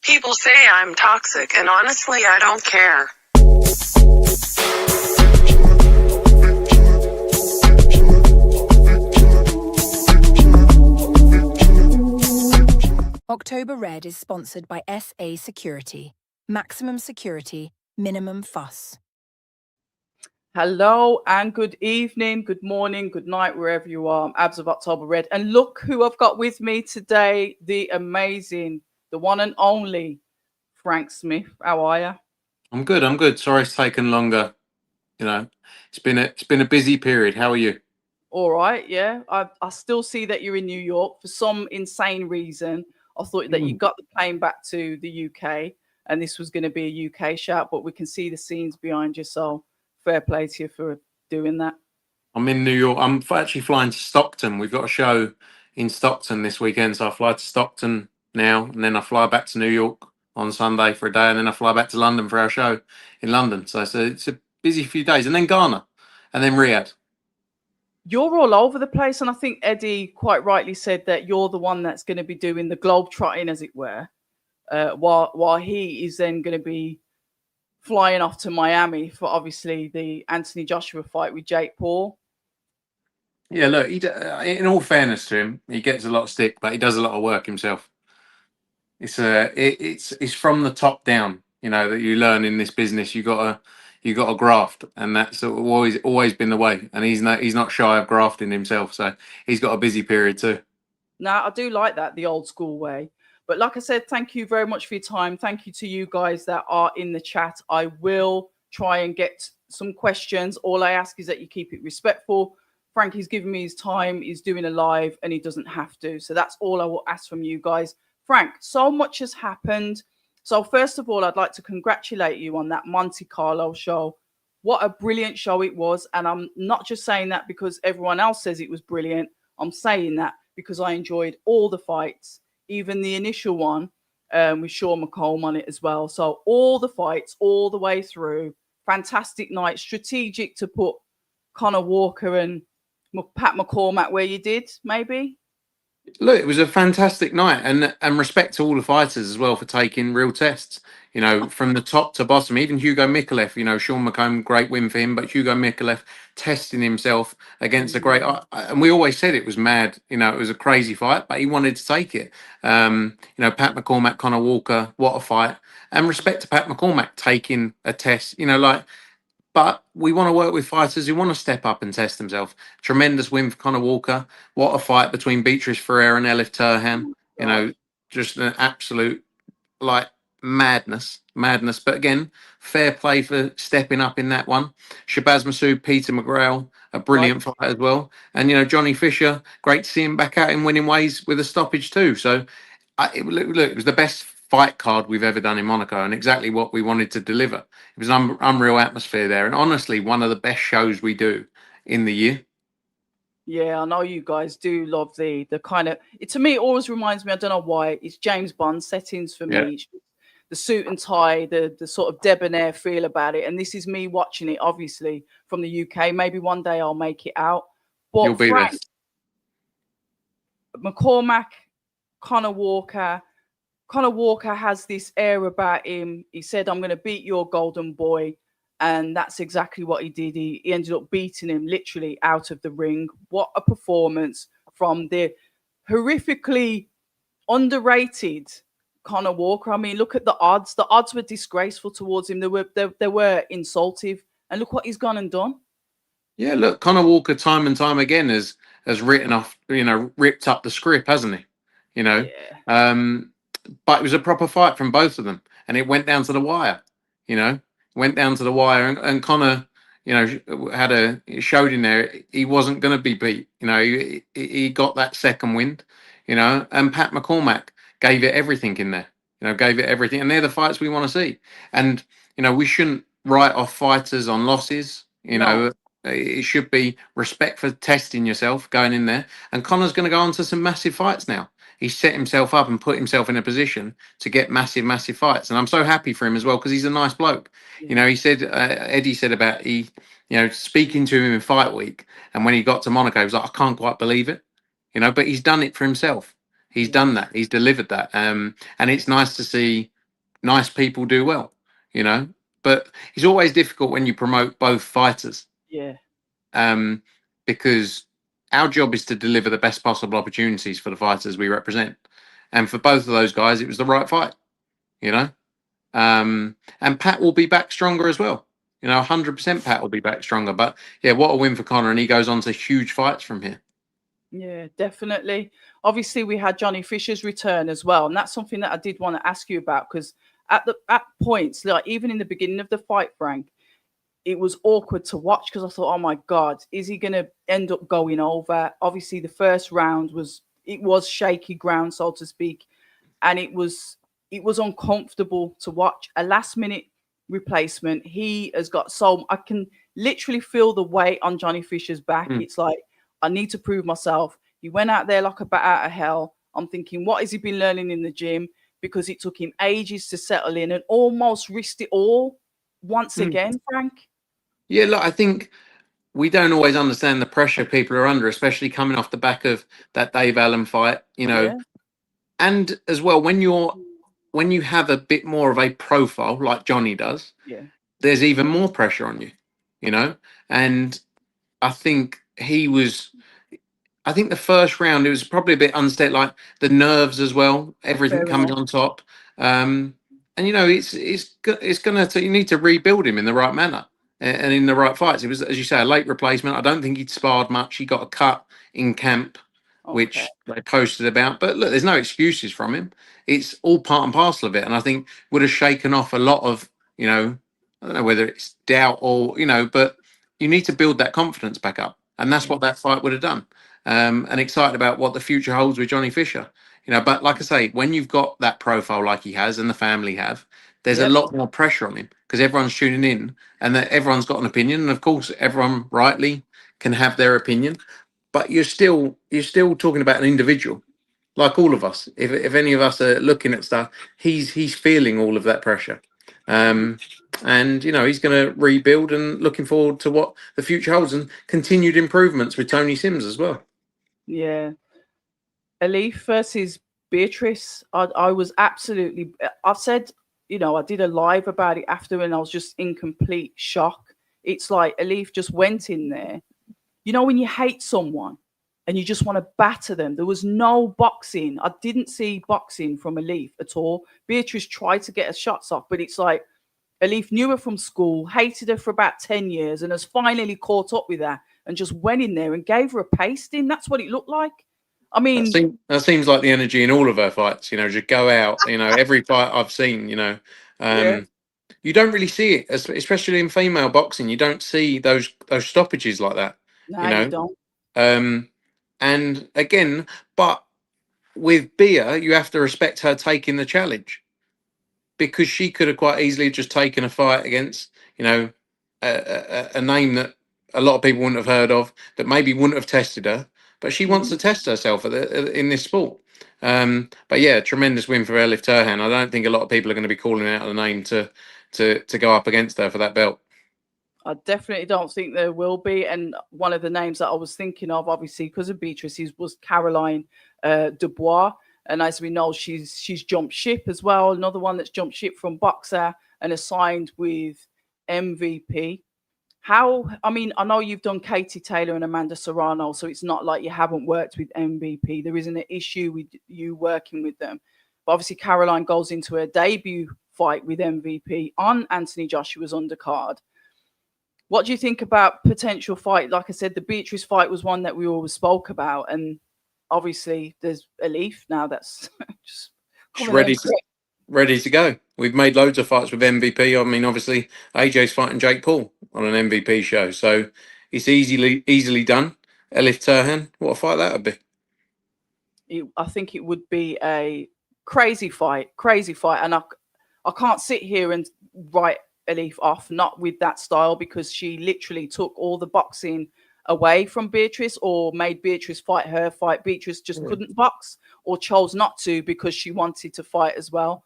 People say I'm toxic, and honestly, I don't care. October Red is sponsored by SA Security. Maximum security, minimum fuss. Hello and good evening, good morning, good night, wherever you are. I'm Abs of October Red. And look who I've got with me today, the amazing, the one and only Frank Smith. How are you? I'm good. Sorry it's taken longer. It's been a busy period. How are you? All right, yeah. I still see that you're in New York for some insane reason. I thought that you got the plane back to the UK and this was going to be a UK shout, but we can see the scenes behind you. So fair play to you for doing that. I'm in New York. I'm actually flying to Stockton. We've got a show in Stockton this weekend, so I fly to Stockton now, and then I fly back to New York on Sunday for a day, and then I fly back to London for our show in London. So it's a busy few days, and then Ghana, and then Riyadh. You're all over the place, and I think Eddie quite rightly said that you're the one that's going to be doing the globe trotting, as it were, while he is then going to be flying off to Miami for obviously the Anthony Joshua fight with Jake Paul. Yeah, look, in all fairness to him, he gets a lot of stick, but he does a lot of work himself. It's from the top down, that you learn in this business. You got to graft, and that's always been the way. And he's not shy of grafting himself, so he's got a busy period too. Now, I do like that, the old school way. But like I said, thank you very much for your time. Thank you to you guys that are in the chat. I will try and get some questions. All I ask is that you keep it respectful. Frankie's giving me his time. He's doing a live and he doesn't have to. So that's all I will ask from you guys. Frank, so much has happened. So first of all, I'd like to congratulate you on that Monte Carlo show. What a brilliant show it was. And I'm not just saying that because everyone else says it was brilliant. I'm saying that because I enjoyed all the fights, even the initial one with Sean McComb on it as well. So all the fights, all the way through. Fantastic night. Strategic to put Conor Walker and Pat McCormack where you did, maybe? Look, it was a fantastic night, and respect to all the fighters as well for taking real tests. From the top to bottom. Even Hugo Mikalev, Sean McComb, great win for him, but Hugo Mikalev testing himself against a great. And we always said it was mad. It was a crazy fight, but he wanted to take it. Pat McCormack, Conor Walker, what a fight! And respect to Pat McCormack taking a test. But we want to work with fighters who want to step up and test themselves. Tremendous win for Conor Walker. What a fight between Beatrice Ferreira and Elif Turhan. Just an absolute madness. But again, fair play for stepping up in that one. Shabazz Masood, Peter McGrail, a brilliant fight as well. And Johnny Fisher, great to see him back out in winning ways with a stoppage too. So it was the best fight card we've ever done in Monaco, and exactly what we wanted to deliver. It was an unreal atmosphere there, and honestly, one of the best shows we do in the year. Yeah, I know you guys do love the kind of. To me, it always reminds me. I don't know why. It's James Bond settings for me. The suit and tie, the sort of debonair feel about it, and this is me watching it, obviously from the UK. Maybe one day I'll make it out. But You'll be Frank, there. McCormack, Conor Walker. Conor Walker has this air about him. He said, "I'm going to beat your golden boy." And that's exactly what he did. He ended up beating him literally out of the ring. What a performance from the horrifically underrated Conor Walker. I mean, look at the odds. The odds were disgraceful towards him. They were insultive. And look what he's gone and done. Yeah, look, Conor Walker time and time again has written off, ripped up the script, hasn't he? But it was a proper fight from both of them, and it went down to the wire. And Conor, showed in there he wasn't going to be beat. He got that second wind. And Pat McCormack gave it everything in there. Gave it everything, and they're the fights we want to see. And we shouldn't write off fighters on losses. It should be respect for testing yourself going in there. And Conor's going to go on to some massive fights now. He's set himself up and put himself in a position to get massive fights. And I'm so happy for him as well, because he's a nice bloke. Yeah. He said, Eddie said about speaking to him in fight week. And when he got to Monaco, he was like, I can't quite believe it. But he's done it for himself. He's done that. He's delivered that. And it's nice to see nice people do well, you know. But it's always difficult when you promote both fighters, Yeah. because our job is to deliver the best possible opportunities for the fighters we represent, and for both of those guys, it was the right fight, you know. And Pat will be back stronger as well. 100% Pat will be back stronger. But yeah, what a win for Conor, and he goes on to huge fights from here. Yeah, definitely. Obviously, we had Johnny Fisher's return as well, and that's something that I did want to ask you about, because at points, like even in the beginning of the fight, Frank, it was awkward to watch because I thought, oh my God, is he going to end up going over? Obviously, the first round was shaky ground, so to speak, and it was uncomfortable to watch. A last minute replacement. He has got I can literally feel the weight on Johnny Fisher's back. It's like, I need to prove myself. He went out there like a bat out of hell. I'm thinking, what has he been learning in the gym? Because it took him ages to settle in and almost risked it all once again, Frank. Yeah, look, I think we don't always understand the pressure people are under, especially coming off the back of that Dave Allen fight, Yeah. And as well, when you have a bit more of a profile like Johnny does, Yeah. there's even more pressure on you. And I think I think the first round, it was probably a bit unsteady, like the nerves as well, everything Fair coming enough. on top. And it's gonna you need to rebuild him in the right manner and in the right fights. It was, as you say, a late replacement. I don't think he'd sparred much. He got a cut in camp, Okay. which they posted about. But look, there's no excuses from him. It's all part and parcel of it. And I think would have shaken off a lot of, I don't know whether it's doubt or, but you need to build that confidence back up. And that's what that fight would have done. And excited about what the future holds with Johnny Fisher. But like I say, when you've got that profile like he has and the family have, there's a Yep. lot more pressure on him because everyone's tuning in and that everyone's got an opinion. And of course, everyone rightly can have their opinion, but you're still talking about an individual, like all of us. If any of us are looking at stuff, he's feeling all of that pressure. And he's going to rebuild and looking forward to what the future holds and continued improvements with Tony Sims as well. Yeah. Elif versus Beatrice. I was absolutely. I've said, I did a live about it after, and I was just in complete shock. It's like Elif just went in there. When you hate someone and you just want to batter them. There was no boxing. I didn't see boxing from Elif at all. Beatrice tried to get her shots off, but it's like Elif knew her from school, hated her for about 10 years, and has finally caught up with her and just went in there and gave her a pasting. That's what it looked like. I mean, that seems like the energy in all of her fights. Just go out. Every fight I've seen. yeah. You don't really see it, especially in female boxing. You don't see those stoppages like that. No, you don't. And again, but with Bia, you have to respect her taking the challenge because she could have quite easily just taken a fight against, a name that a lot of people wouldn't have heard of, that maybe wouldn't have tested her, but she wants to test herself in this sport. But yeah, tremendous win for Elif Turhan. I don't think a lot of people are going to be calling out the name to go up against her for that belt. I definitely don't think there will be. And one of the names that I was thinking of, obviously, because of Beatrice, was Caroline Dubois. And as we know, she's jumped ship as well. Another one that's jumped ship from Boxer and has signed with MVP. I know you've done Katie Taylor and Amanda Serrano, so it's not like you haven't worked with MVP. There isn't an issue with you working with them. But obviously, Caroline goes into her debut fight with MVP on Anthony Joshua's undercard. What do you think about potential fight? Like I said, the Beatrice fight was one that we always spoke about. And obviously, there's Elif now that's just ready to go. We've made loads of fights with MVP. I mean, obviously, AJ's fighting Jake Paul on an MVP show. So it's easily done. Elif Turhan, what a fight that would be. I think it would be a crazy fight. And I can't sit here and write Elif off, not with that style, because she literally took all the boxing away from Beatrice or made Beatrice fight her fight. Beatrice just couldn't box or chose not to because she wanted to fight as well.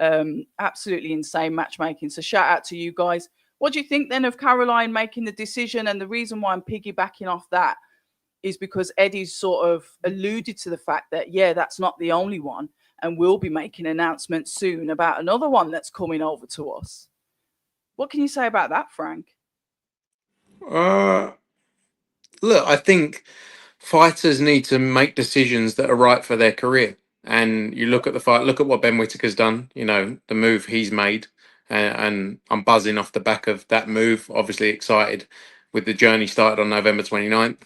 Absolutely insane matchmaking. So shout out to you guys. What do you think then of Caroline making the decision? And the reason why I'm piggybacking off that is because Eddie's sort of alluded to the fact that, yeah, that's not the only one. and we'll be making announcements soon about another one that's coming over to us. What can you say about that, Frank? Uh, Look, I think fighters need to make decisions that are right for their career. And you look at the fight, look at what Ben Whitaker's done, the move he's made. And I'm buzzing off the back of that move. Obviously excited with the journey started on November 29th.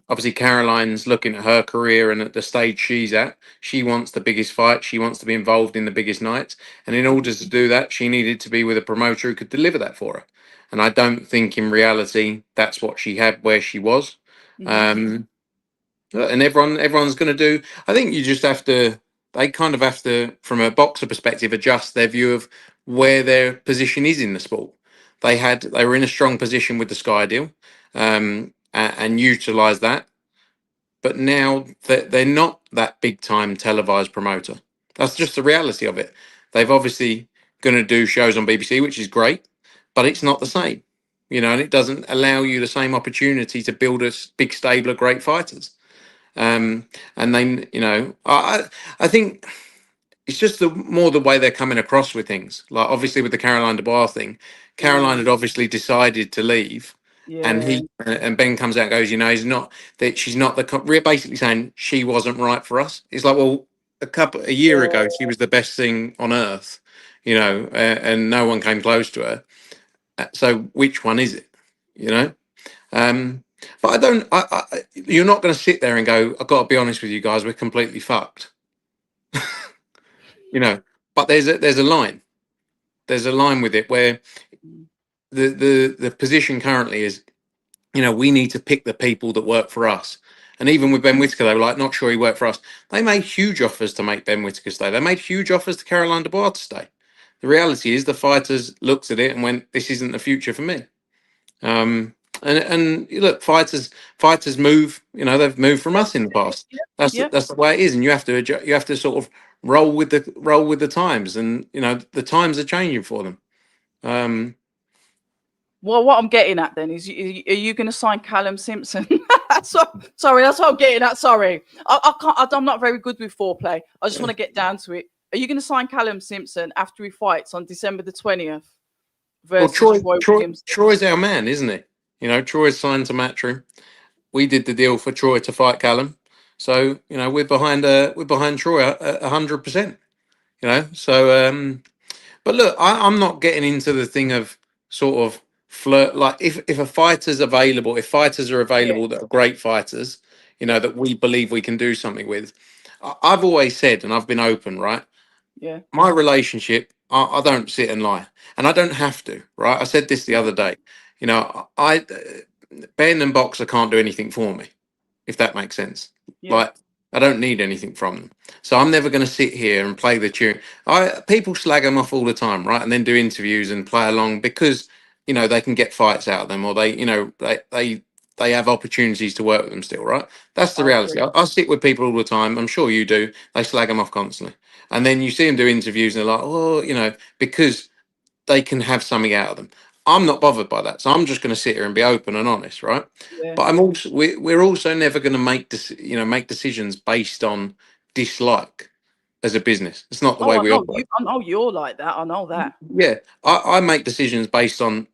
Obviously, Caroline's looking at her career and at the stage she's at. She wants the biggest fight. She wants to be involved in the biggest nights. And in order to do that, she needed to be with a promoter who could deliver that for her. And I don't think in reality that's what she had where she was. And everyone's going to do. I think you just have to. They kind of have to, from a boxer perspective, adjust their view of where their position is in the sport. They were in a strong position with the Sky deal, and utilise that. But now they're not that big time televised promoter. That's just the reality of it. They've obviously going to do shows on BBC, which is great, but it's not the same, and it doesn't allow you the same opportunity to build a big stable of great fighters. And then I think it's just the way they're coming across with things. Like obviously with the Caroline Dubois thing, Caroline had obviously decided to leave, and Yeah. and Ben comes out and goes, he's not that she's not we're basically saying she wasn't right for us. It's like, well, a year ago she was the best thing on earth, and no one came close to her. So which one is it? You know. But I don't. You're not going to sit there and go, "I've got to be honest with you guys, we're completely fucked." But there's a line. There's a line with it where the position currently is, we need to pick the people that work for us. And even with Ben Whitaker, they were like, not sure he worked for us. They made huge offers to make Ben Whitaker stay. They made huge offers to Caroline Dubois to stay. The reality is the fighters looked at it and went, "This isn't the future for me." And look, fighters move. They've moved from us in the past. That's the way it is, and you have to sort of roll with the times, and the times are changing for them. Well, what I'm getting at then is, are you going to sign Callum Simpson? Sorry, that's what I'm getting at. Sorry, I can't. I'm not very good with foreplay. I just want to get down to it. Are you going to sign Callum Simpson after he fights on December the 20th? Versus Troy's our man, isn't he? Troy's signed to Matchroom. We did the deal for Troy to fight Callum, so we're behind Troy 100%. So but look, I'm not getting into the thing of sort of flirt. Like if a fighter's available, if fighters are available that are great fighters, that we believe we can do something with. I've always said, and I've been open, right? Yeah. My relationship, I don't sit and lie, and I don't have to, right? I said this the other day. Ben and Boxer can't do anything for me, if that makes sense. Yeah. Like I don't need anything from them, so I'm never going to sit here and play the tune. People slag them off all the time, right? And then do interviews and play along because they can get fights out of them, or they have opportunities to work with them still, right? That's the reality. I sit with people all the time. I'm sure you do. They slag them off constantly, and then you see them do interviews and they're like, oh, because they can have something out of them. I'm not bothered by that, so I'm just going to sit here and be open and honest, right? Yeah. But we're also never going to make decisions based on dislike as a business. It's not the way we operate. I know you're like that. I know that. Yeah, I make decisions based on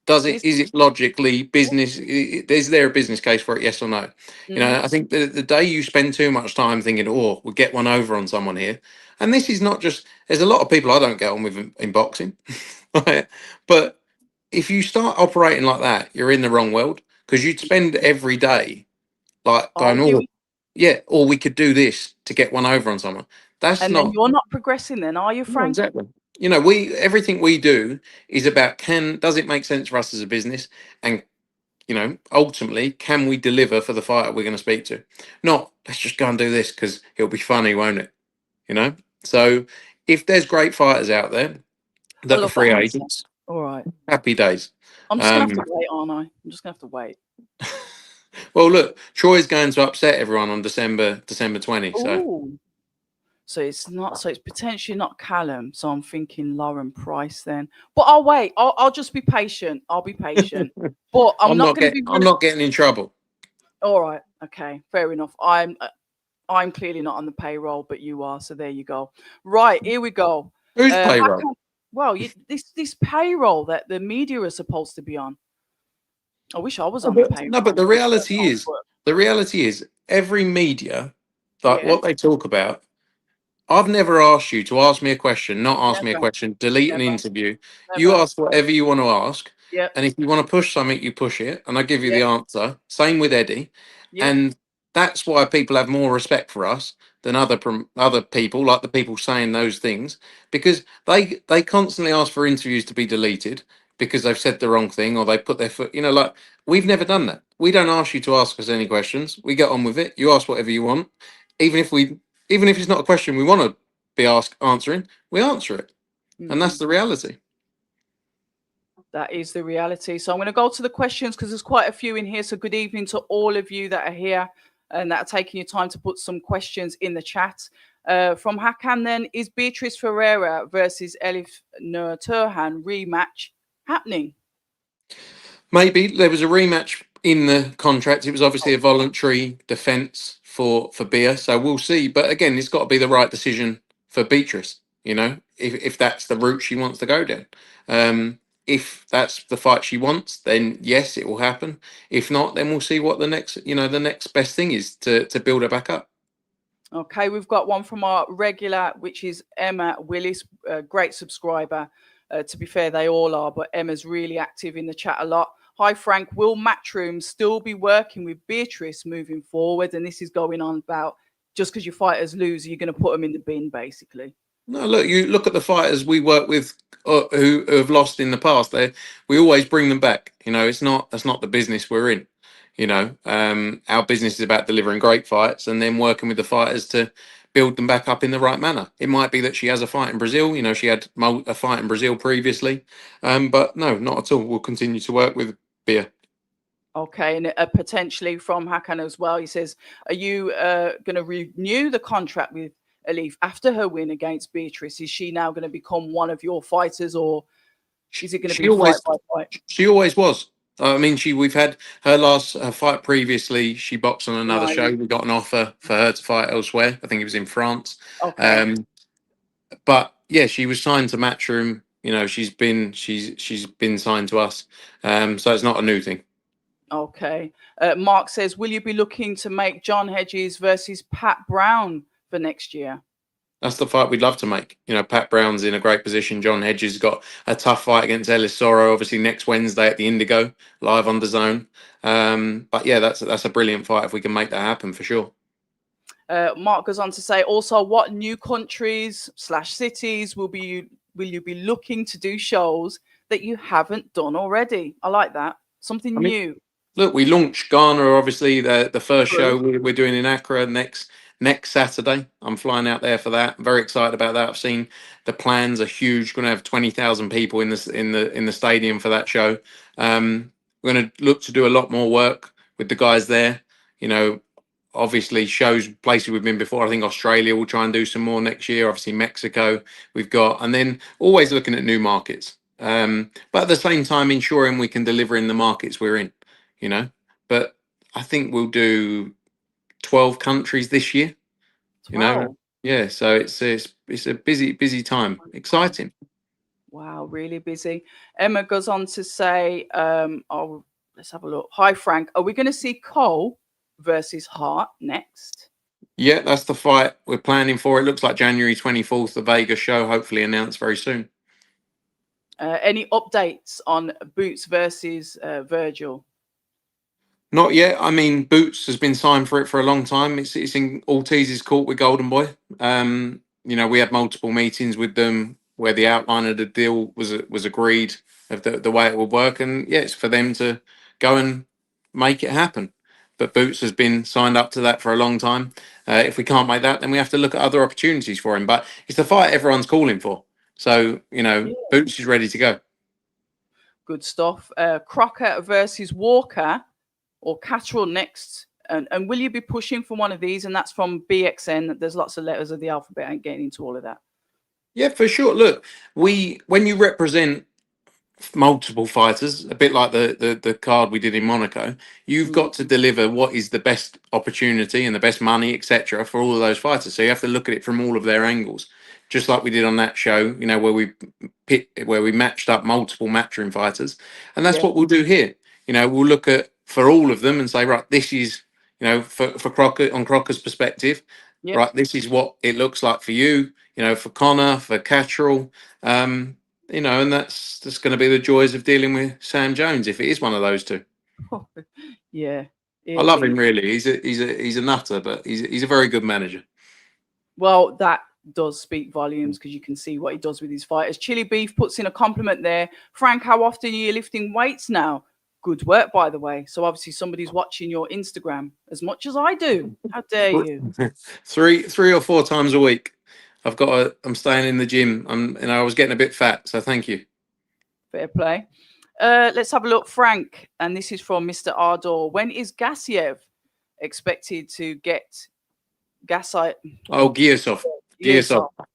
is it logically business? Is there a business case for it? Yes or no? I think the day you spend too much time thinking, "Oh, we'll get one over on someone here," and this is not just. There's a lot of people I don't get on with in boxing, right? But if you start operating like that, you're in the wrong world because you'd spend every day like going, "Oh, yeah," or we could do this to get one over on someone. That's and not. then you're not progressing, then, are you, Frank? No, exactly. Everything we do is about does it make sense for us as a business, and ultimately can we deliver for the fighter we're going to speak to? Not let's just go and do this because it'll be funny, won't it? So if there's great fighters out there that are free agents, all right, happy days. I'm just gonna have to wait, aren't I? I'm just gonna have to wait. Well, look, Troy's going to upset everyone on December 20. So it's potentially not Callum. So I'm thinking Lauren Price then. But I'll wait. I'll just be patient. I'll be patient. But I'm not going to be. I'm not getting in trouble. All right. Okay. Fair enough. I'm clearly not on the payroll, but you are. So there you go. Right, here we go. Who's How payroll? can, well, this payroll that the media are supposed to be on. I wish I was on the payroll. No, but the reality is, every media, like Yeah, what they talk about. I've never asked you to ask me a question, not ask me a never, question, delete an never, interview. You never. ask whatever you want to ask. Yep, And if you want to push something, you push it. And I give you yep, the answer. Same with Eddie. yep. And that's why people have more respect for us than other people, like the people saying those things, because they constantly ask for interviews to be deleted because they've said the wrong thing or they put their foot, like we've never done that. We don't ask you to ask us any questions. We get on with it. You ask whatever you want. Even if we even if it's not a question we want to be answering, we answer it, and that's Mhm. the reality. That is the reality. So I'm going to go to the questions because there's quite a few in here. So good evening to all of you that are here and that are taking your time to put some questions in the chat. From Hakan then, is Beatrice Ferreira versus Elif Nur Turhan rematch happening? Maybe there was a rematch in the contract. It was obviously a Okay. voluntary defence for Bia, so we'll see. But again, it's got to be the right decision for Beatrice. If that's the route she wants to go down. If that's the fight she wants, then yes, it will happen. If not, then we'll see what the next best thing is to build her back up. Okay, we've got one from our regular, which is Emma Willis, a great subscriber. To be fair, they all are, but Emma's really active in the chat a lot. Hi, Frank. Will Matchroom still be working with Beatrice moving forward? And this is going on about just because your fighters lose, you're going to put them in the bin, basically. No, look, you look at the fighters we work with who have lost in the past. We always bring them back. That's not the business we're in. Our business is about delivering great fights and then working with the fighters to build them back up in the right manner. It might be that she has a fight in Brazil. She had a fight in Brazil previously, but no, not at all. We'll continue to work with Bia. Okay, and potentially from Hakan as well. He says, are you going to renew the contract with Elif after her win against Beatrice? Is she now going to become one of your fighters, or is it going to She be fight always by fight? She always was. I mean, we've had her fight previously. She boxed on another Right. show. We got an offer for her to fight elsewhere. I think it was in France. Okay. Um, but yeah, she was signed to Matchroom. She's been signed to us. So it's not a new thing. Okay. Mark says, will you be looking to make John Hedges versus Pat Brown for next year? That's the fight we'd love to make. Pat Brown's in a great position. John Hedges got a tough fight against Ellis Soro, obviously next Wednesday at the Indigo, live on the Zone. But yeah, that's a brilliant fight if we can make that happen for sure. Mark goes on to say, also, what new countries/cities will you be looking to do shows that you haven't done already? I like that. Something I mean, new. look, we launched Ghana, obviously the first True. show we're doing in Accra next Saturday. I'm flying out there for that. I'm very excited about that. I've seen the plans are huge. We're going to have 20,000 people in the stadium for that show. We're going to look to do a lot more work with the guys there. Obviously places we've been before. I think Australia will try and do some more next year. Obviously Mexico we've got, and then always looking at new markets. But at the same time ensuring we can deliver in the markets we're in. But I think we'll do 12 countries this year. 12. Yeah. So it's a busy time. Exciting. Wow, really busy. Emma goes on to say, oh, let's have a look. Hi, Frank. Are we going to see Cole versus Hart next? Yeah, that's the fight we're planning for. It looks like January 24th, the Vegas show, hopefully announced very soon. Any updates on Boots versus Virgil? Not yet. I mean, Boots has been signed for it for a long time. It's in Ortiz's court with Golden Boy. We had multiple meetings with them where the outline of the deal was agreed of the way it would work, and yeah, it's for them to go and make it happen. But Boots has been signed up to that for a long time. If we can't make that, then we have to look at other opportunities for him. But it's the fight everyone's calling for. So Yeah. Boots is ready to go. Good stuff. Crocker versus Walker or Catterall next. And will you be pushing for one of these? And that's from BXN. There's lots of letters of the alphabet. I ain't getting into all of that. Yeah, for sure. Look, when you represent multiple fighters, a bit like the card we did in Monaco. You've got to deliver what is the best opportunity and the best money, etc., for all of those fighters. So you have to look at it from all of their angles, just like we did on that show. You know, where we matched up multiple Matchroom fighters, and that's Yeah. what we'll do here. You know, we'll look at for all of them and say, right, this is, you know, for Crocker, on Crocker's perspective, Yeah. right, this is what it looks like for you. You know, for Connor, for Catterall. You know, and that's going to be the joys of dealing with Sam Jones if it is one of those two. Yeah. I It'll love be. him really. He's a nutter, but he's a very good manager. Well, that does speak volumes because you can see what he does with his fighters. Chili Beef puts in a compliment there. Frank, how often are you lifting weights now? Good work, by the way. So obviously somebody's watching your Instagram as much as I do. How dare you? three or four times a week. I'm staying in the gym. I was getting a bit fat, so thank you. Fair play. Let's have a look, Frank. And this is from Mr. Ardor. When is Gassiev expected to get Gassiev? Oh, Giasov.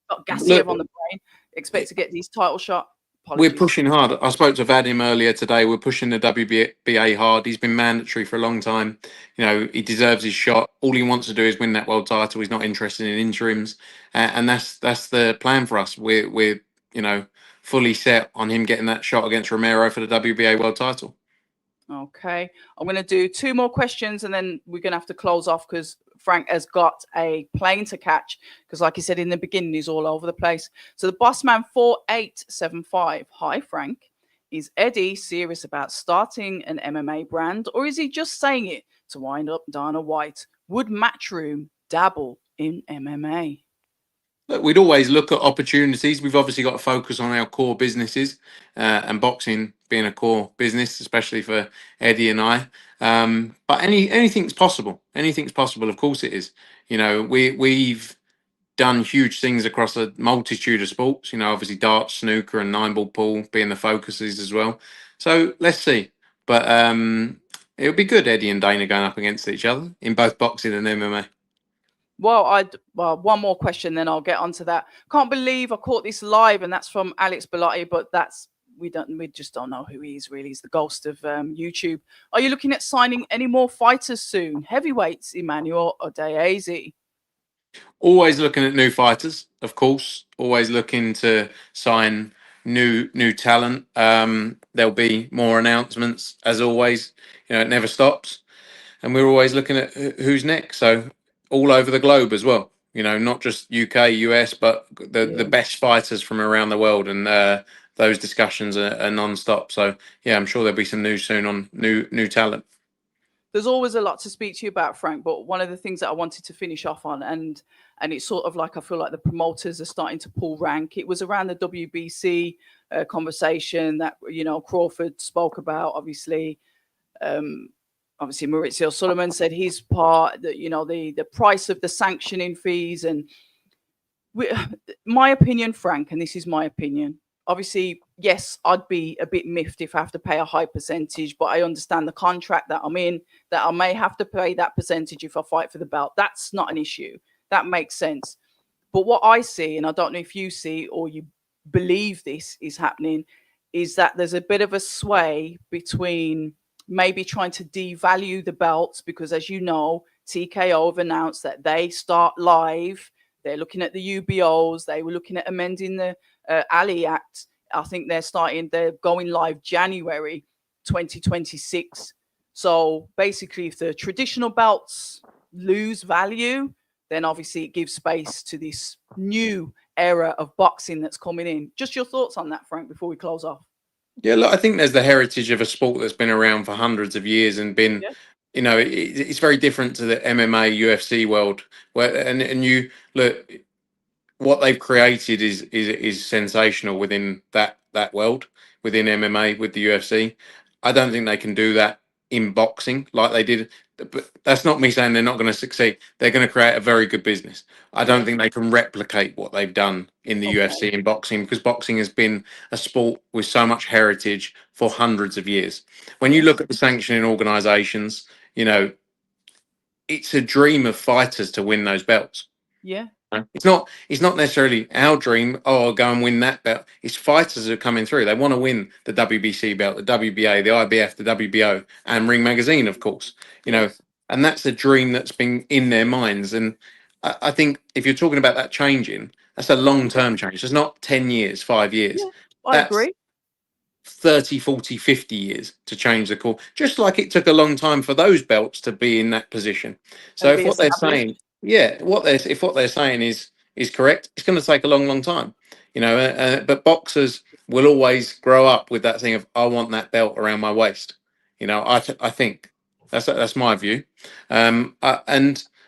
Got Gassiev on the brain. Expect to get these title shot. Apologies. We're pushing hard. I spoke to Vadim earlier today. We're pushing the WBA hard. He's been mandatory for a long time. You know, he deserves his shot. All he wants to do is win that world title. He's not interested in interims, and that's the plan for us. We're you know, fully set on him getting that shot against Romero for the WBA world title. Okay, I'm going to do 2 more questions and then we're going to have to close off because Frank has got a plane to catch because, like he said in the beginning, he's all over the place. So the Bossman 4875. Hi, Frank. Is Eddie serious about starting an MMA brand or is he just saying it to wind up Dana White? Would Matchroom dabble in MMA? Look, we'd always look at opportunities. We've obviously got to focus on our core businesses, and boxing being a core business, especially for Eddie and I. But anything's possible. Anything's possible. Of course, it is. You know, we've done huge things across a multitude of sports. You know, obviously darts, snooker, and 9-ball pool being the focuses as well. So let's see. But it would be good, Eddie and Dana going up against each other in both boxing and MMA. Well, one more question, then I'll get onto that. Can't believe I caught this live, and that's from Alex Bellotti, but we just don't know who he is really. He's the ghost of YouTube. Are you looking at signing any more fighters soon? Heavyweights, Emmanuel or Daisy? Always looking at new fighters, of course. Always looking to sign new talent. There'll be more announcements as always. You know, it never stops, and we're always looking at who's next. So all over the globe as well. You know, not just UK, US, but the best fighters from around the world, and those discussions are non-stop. So yeah, I'm sure there'll be some news soon on new talent. There's always a lot to speak to you about, Frank, but one of the things that I wanted to finish off on, and it's sort of like I feel like the promoters are starting to pull rank. It was around the WBC conversation that, you know, Crawford spoke about, obviously. Obviously, Maurizio Sullivan said his part, that, you know, the price of the sanctioning fees. And my opinion, Frank, and this is my opinion, obviously, yes, I'd be a bit miffed if I have to pay a high percentage, but I understand the contract that I'm in, that I may have to pay that percentage if I fight for the belt. That's not an issue. That makes sense. But what I see, and I don't know if you see or you believe this is happening, is that there's a bit of a sway between maybe trying to devalue the belts, because as you know, TKO have announced that they start live. They're looking at the UBOs. They were looking at amending the Ali Act. I think they're going live January 2026. So basically, if the traditional belts lose value, then obviously it gives space to this new era of boxing that's coming in. Just your thoughts on that, Frank, before we close off. Yeah, look, I think there's the heritage of a sport that's been around for hundreds of years and been, you know, it's very different to the MMA, UFC world. Where and you look, what they've created is sensational within that world, within MMA with the UFC. I don't think they can do that in boxing like they did. But that's not me saying they're not going to succeed. They're going to create a very good business. I don't think they can replicate what they've done in the UFC in boxing, because boxing has been a sport with so much heritage for hundreds of years. When you look at the sanctioning organizations, you know, it's a dream of fighters to win those belts. Yeah. It's not necessarily our dream. Oh, I'll go and win that belt. It's fighters who are coming through. They want to win the WBC belt, the WBA, the IBF, the WBO, and Ring Magazine, of course. You know, Yes. and that's a dream that's been in their minds. And I think if you're talking about that changing, that's a long term change. It's not 10 years, 5 years. Yeah, I That's agree. 30, 40, 50 years to change the call, just like it took a long time for those belts to be in that position. So And if be what they're established. saying, yeah, if what they're saying is correct, it's going to take a long, long time, you know. But boxers will always grow up with that thing of I want that belt around my waist. You know, I think that's my view, and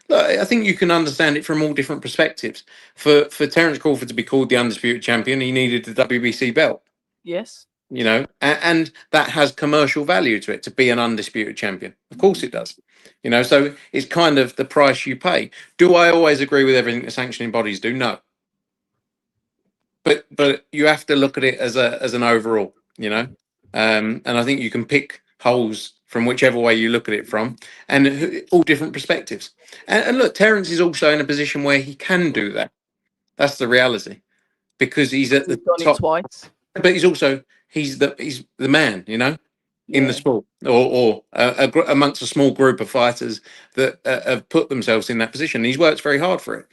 look, I think you can understand it from all different perspectives. For Terence Crawford to be called the undisputed champion, he needed the WBC belt, Yes. you know, and that has commercial value to it to be an undisputed champion. Of course it does, you know. So it's kind of the price you pay. Do I always agree with everything the sanctioning bodies do? No, but you have to look at it as an overall, you know. And I think you can pick holes from whichever way you look at it from, and all different perspectives. And look, Terence is also in a position where he can do that. That's the reality, because he's at We've the done it top, twice. but he's the man, you know, in the Yeah. sport, or amongst a small group of fighters that have put themselves in that position. He's worked very hard for it,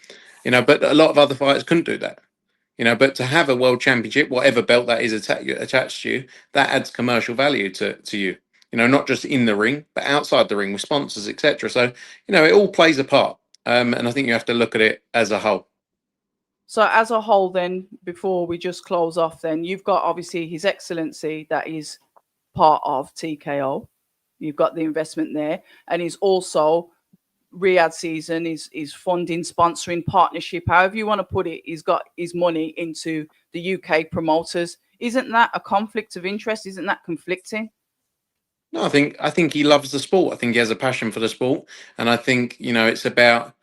you know, but a lot of other fighters couldn't do that, you know. But to have a world championship, whatever belt that is attached to you, that adds commercial value to you, you know, not just in the ring, but outside the ring with sponsors, etc. So, you know, it all plays a part. And I think you have to look at it as a whole. So as a whole, then, before we just close off, then you've got obviously His Excellency that is part of TKO. You've got the investment there, and he's also Riyadh season is funding, sponsoring, partnership, however you want to put it. He's got his money into the UK promoters. Isn't that a conflict of interest? Isn't that conflicting? No, I think he loves the sport. I think he has a passion for the sport, and I think, you know, it's about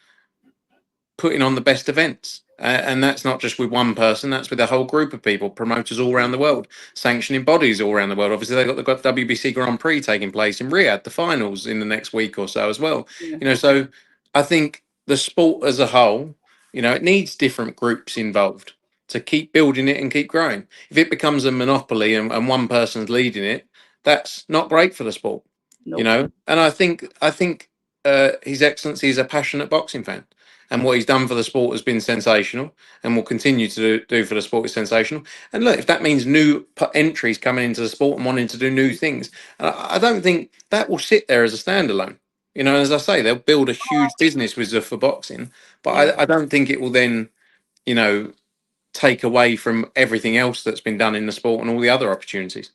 putting on the best events. And that's not just with one person, that's with a whole group of people, promoters all around the world, sanctioning bodies all around the world. Obviously, they've got the WBC Grand Prix taking place in Riyadh, the finals in the next week or so as well. Yeah. You know, so I think the sport as a whole, you know, it needs different groups involved to keep building it and keep growing. If it becomes a monopoly and one person's leading it, that's not great for the sport, you Nope. know. And I think His Excellency is a passionate boxing fan, and what he's done for the sport has been sensational, and will continue to do for the sport is sensational. And look, if that means new entries coming into the sport and wanting to do new things, I don't think that will sit there as a standalone. You know, as I say, they'll build a huge business with Zuffa Boxing, but Yeah. I don't think it will then, you know, take away from everything else that's been done in the sport and all the other opportunities.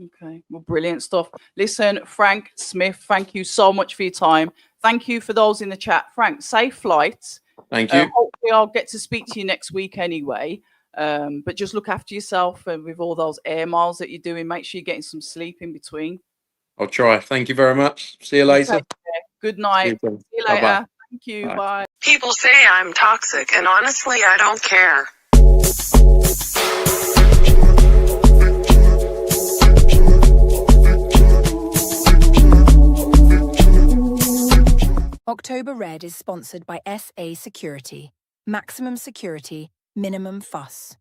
Okay. Well, brilliant stuff. Listen, Frank Smith, thank you so much for your time. Thank you for those in the chat. Frank, safe flights. Thank you. Hopefully I'll get to speak to you next week anyway. But just look after yourself, and with all those air miles that you're doing, make sure you're getting some sleep in between. I'll try. Thank you very much. See you later. Take care. Good night. See See you Bye-bye. later. Thank you. Bye. Bye. People say I'm toxic, and honestly, I don't care. October Red is sponsored by SA Security. Maximum security, minimum fuss.